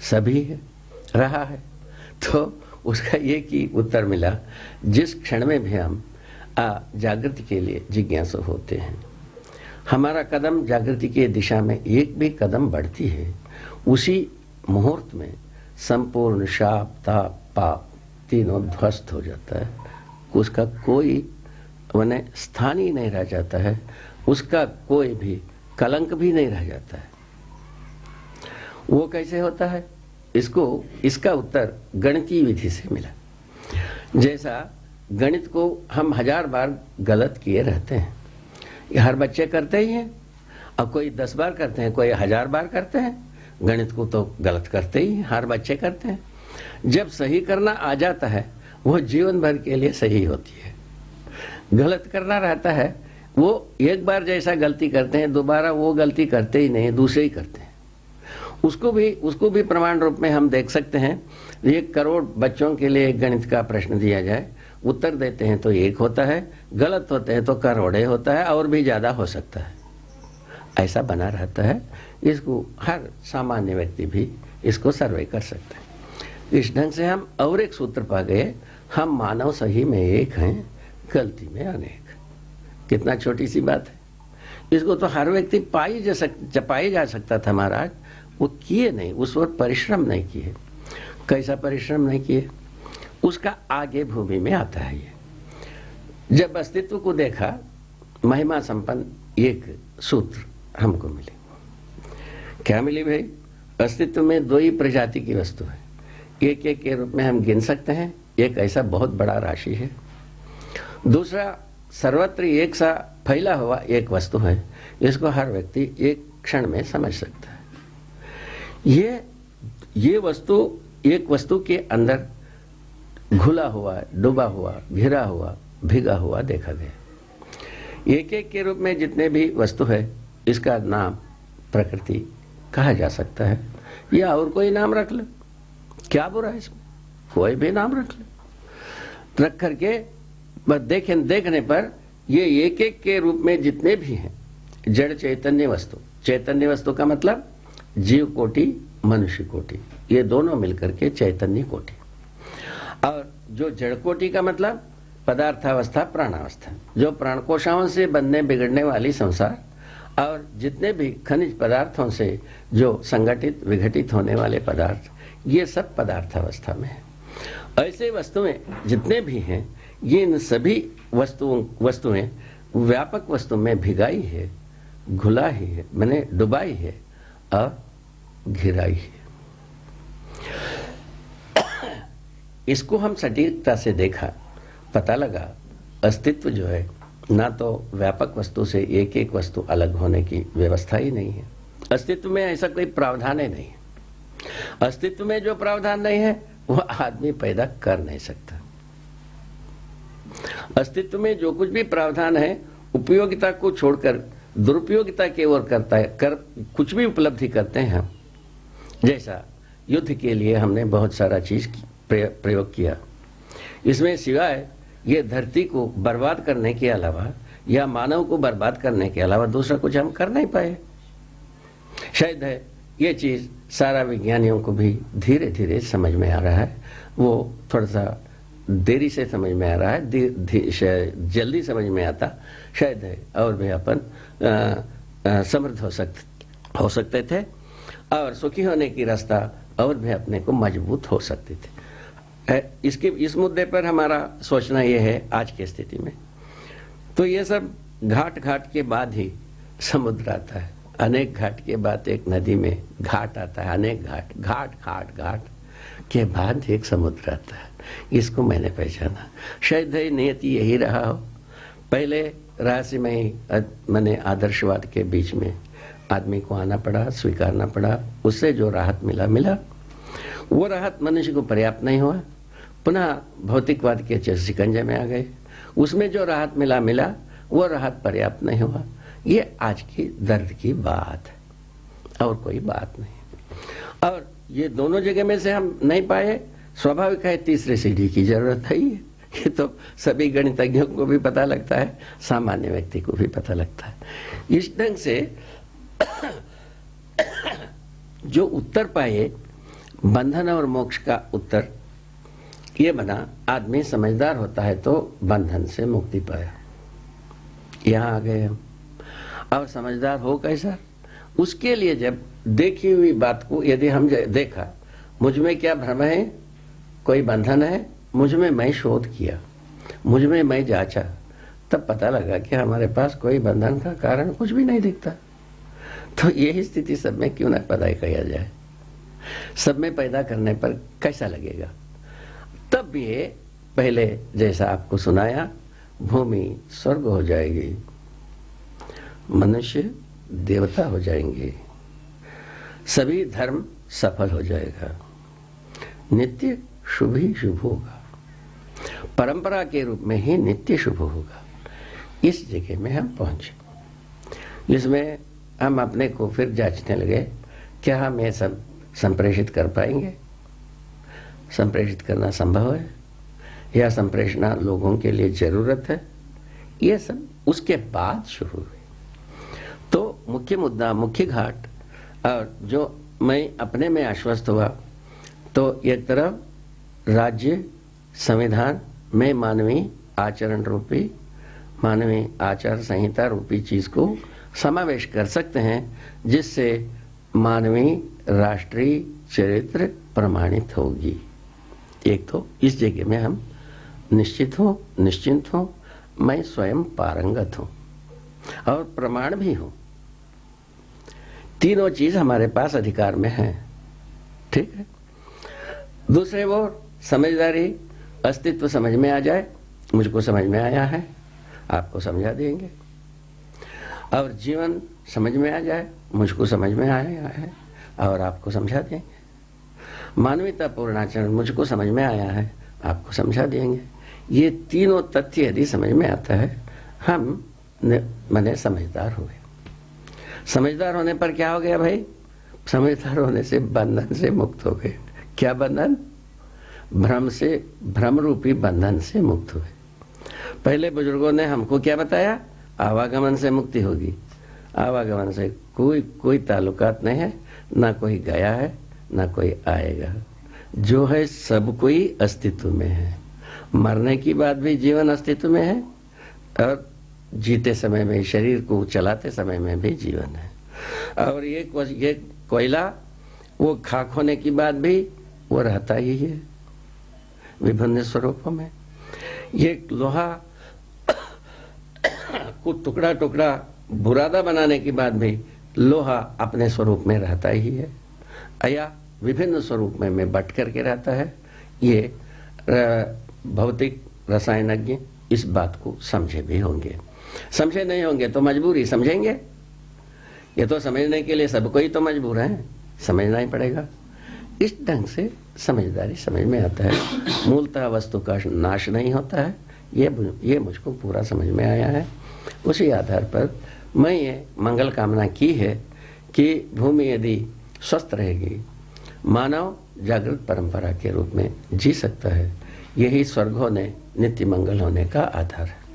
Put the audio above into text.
सभी रहा है। तो उसका ये कि उत्तर मिला, जिस क्षण में भी हम जागृति के लिए जिज्ञासु होते हैं, हमारा कदम जागृति की दिशा में एक भी कदम बढ़ती है, उसी मुहूर्त में संपूर्ण शाप ताप पाप तीनों ध्वस्त हो जाता है। उसका कोई माने स्थान ही नहीं रह जाता है, उसका कोई भी कलंक भी नहीं रह जाता है। वो कैसे होता है? इसका उत्तर गणितीय विधि से मिला। जैसा गणित को हम 1000 बार गलत किए रहते हैं, ये हर बच्चे करते ही हैं। अब कोई 10 बार करते हैं, कोई 1000 बार करते हैं। गणित को तो गलत करते ही हर बच्चे करते हैं। जब सही करना आ जाता है, वो जीवन भर के लिए सही होती है। गलत करना रहता है, वो एक बार जैसा गलती करते हैं, दोबारा वो गलती करते ही नहीं, दूसरे ही करते हैं। उसको भी प्रमाण रूप में हम देख सकते हैं। 1 करोड़ बच्चों के लिए एक गणित का प्रश्न दिया जाए, उत्तर देते हैं तो 1 होता है, गलत होते हैं तो करोड़े होता है, और भी ज्यादा हो सकता है। ऐसा बना रहता है। इसको हर सामान्य व्यक्ति भी इसको सर्वे कर सकते हैं। इस ढंग से हम और एक सूत्र पा गए, हम मानव सही में एक हैं, गलती में अनेक। कितना छोटी सी बात है। इसको तो हर व्यक्ति पाई जा सकता था महाराज, वो किए नहीं, उस वक्त परिश्रम नहीं किए। कैसा परिश्रम नहीं किए, उसका आगे भूमि में आता है। ये जब अस्तित्व को देखा, महिमा संपन्न एक सूत्र हमको मिली। क्या मिली भाई? अस्तित्व में 2 ही प्रजाति की वस्तु है, एक एक के रूप में हम गिन सकते हैं। एक ऐसा बहुत बड़ा राशि है, दूसरा सर्वत्र एक सा फैला हुआ एक वस्तु है, इसको हर व्यक्ति एक क्षण में समझ सकता है। ये वस्तु एक वस्तु के अंदर घुला हुआ, डूबा हुआ, घिरा हुआ, भिगा हुआ देखा गया। एक एक के रूप में जितने भी वस्तु है, इसका नाम प्रकृति कहा जा सकता है, या और कोई नाम रख लो, क्या बुरा है इसमें? कोई भी नाम रख लो। रख करके बस देखने पर ये एक एक के रूप में जितने भी हैं जड़ चैतन्य वस्तु का मतलब जीव कोटि, मनुष्य कोटि, ये दोनों मिलकर के चैतन्य कोटि। और जो जड़ कोटि का मतलब पदार्थावस्था, प्राणावस्था, जो प्राणकोशाओं से बनने बिगड़ने वाली संसार, और जितने भी खनिज पदार्थों से जो संगठित विघटित होने वाले पदार्थ, ये सब पदार्थावस्था में है। ऐसे वस्तुएं जितने भी हैं, ये इन सभी वस्तुएं व्यापक वस्तु में भिगाई है, घुलाई है, मैंने डुबाई है और घिराई है। इसको हम सटीकता से देखा, पता लगा अस्तित्व जो है, ना तो व्यापक वस्तु से एक एक वस्तु अलग होने की व्यवस्था ही नहीं है। अस्तित्व में ऐसा कोई प्रावधान ही नहीं है। अस्तित्व में जो प्रावधान नहीं है, वो आदमी पैदा कर नहीं सकता। अस्तित्व में जो कुछ भी प्रावधान है, उपयोगिता को छोड़कर दुरुपयोगिता की ओर करता है, कुछ भी उपलब्धि करते हैं हम। जैसा युद्ध के लिए हमने बहुत सारा चीज प्रयोग किया, इसमें सिवाय ये धरती को बर्बाद करने के अलावा या मानव को बर्बाद करने के अलावा दूसरा कुछ हम कर नहीं पाए। शायद है ये चीज सारा विज्ञानियों को भी धीरे धीरे समझ में आ रहा है। वो थोड़ा सा देरी से समझ में आ रहा है, जल्दी समझ में आता शायद है, और भी अपन समृद्ध हो सकते थे, और सुखी होने की रास्ता और भी अपने को मजबूत हो सकते थे। इस मुद्दे पर हमारा सोचना यह है आज की स्थिति में। तो ये सब घाट के बाद ही समुद्र आता है, अनेक घाट के बाद एक नदी में घाट आता है, अनेक घाट के बाद एक समुद्र आता है। इसको मैंने पहचाना। शायद है नियति यही रहा हो। पहले रहस्यमय मैंने आदर्शवाद के बीच में आदमी को आना पड़ा, स्वीकारना पड़ा, उससे जो राहत मिला, वो राहत मनुष्य को पर्याप्त नहीं हुआ। पुनः भौतिकवाद के शिकंजे में आ गए, उसमें जो राहत मिला, वो राहत पर्याप्त नहीं हुआ। ये आज की दर्द की बात है और कोई बात नहीं। और ये दोनों जगह में से हम नहीं पाए, स्वाभाविक है तीसरे सीढ़ी की जरूरत है। ये तो सभी गणितज्ञों को भी पता लगता है, सामान्य व्यक्ति को भी पता लगता है। इस ढंग से जो उत्तर पाए बंधन और मोक्ष का उत्तर ये बना, आदमी समझदार होता है तो बंधन से मुक्ति पाया। यहां आ गए हम। और समझदार हो कैसा? उसके लिए जब देखी हुई बात को यदि हम देखा, मुझ में क्या भ्रम है, कोई बंधन है, मुझ में मैं शोध किया, मुझ में मैं जांचा, तब पता लगा कि हमारे पास कोई बंधन का कारण कुछ भी नहीं दिखता। तो यही स्थिति सब में क्यों न पैदा किया जाए? सब में पैदा करने पर कैसा लगेगा? तब ये पहले जैसा आपको सुनाया, भूमि स्वर्ग हो जाएगी, मनुष्य देवता हो जाएंगे, सभी धर्म सफल हो जाएगा, नित्य शुभ ही शुभ होगा, परंपरा के रूप में ही नित्य शुभ होगा। इस जगह में हम पहुंचे। इसमें हम अपने को फिर जांचने लगे, क्या हम ये सब संप्रेषित कर पाएंगे? संप्रेषित करना संभव है या संप्रेषणा लोगों के लिए जरूरत है? ये सब उसके बाद शुरू हुए। तो मुख्य मुद्दा, मुख्य घाट, और जो मैं अपने में आश्वस्त हुआ, तो एक तरफ राज्य संविधान में मानवीय आचरण रूपी, मानवीय आचार संहिता रूपी चीज को समावेश कर सकते हैं, जिससे मानवीय राष्ट्रीय चरित्र प्रमाणित होगी। एक तो इस जगह में हम निश्चित हो, निश्चिंत हो, मैं स्वयं पारंगत हूं और प्रमाण भी हूं। तीनों चीज हमारे पास अधिकार में है। ठीक है। दूसरे ओर समझदारी, अस्तित्व समझ में आ जाए, मुझको समझ में आया है, आपको समझा देंगे। और जीवन समझ में आ जाए, मुझको समझ में आया है और आपको समझा देंगे। मानवीयता पूर्णाचरण मुझको समझ में आया है, आपको समझा देंगे। ये तीनों तथ्य यदि समझ में आता है, हम मने समझदार हुए। समझदार होने पर क्या हो गया भाई? समझदार होने से बंधन से मुक्त हो गए। क्या बंधन? भ्रम से, भ्रम रूपी बंधन से मुक्त हुए। पहले बुजुर्गों ने हमको क्या बताया? आवागमन से मुक्ति होगी। आवागमन से कोई ताल्लुकात नहीं है, ना कोई गया है ना कोई आएगा। जो है सब कोई अस्तित्व में है। मरने की बाद भी जीवन अस्तित्व में है और जीते समय में, शरीर को चलाते समय में भी जीवन है। और ये कोयला, वो खाक होने की बाद भी वो रहता ही है विभिन्न स्वरूपों में। ये लोहा को टुकड़ा टुकड़ा बुरादा बनाने के बाद भी लोहा अपने स्वरूप में रहता ही है, या विभिन्न स्वरूप में बट करके रहता है। ये भौतिक रसायनज्ञ इस बात को समझे भी होंगे। समझे नहीं होंगे तो मजबूरी समझेंगे। ये तो समझने के लिए सब कोई तो मजबूर है, समझना ही पड़ेगा। इस ढंग से समझदारी समझ में आता है। मूलतः वस्तु का नाश नहीं होता है, ये मुझको पूरा समझ में आया है। उसी आधार पर मैं ये मंगल कामना की है कि भूमि यदि स्वस्थ रहेगी, मानव जागृत परंपरा के रूप में जी सकता है। यही स्वर्ग होने, नित्य मंगल होने का आधार है।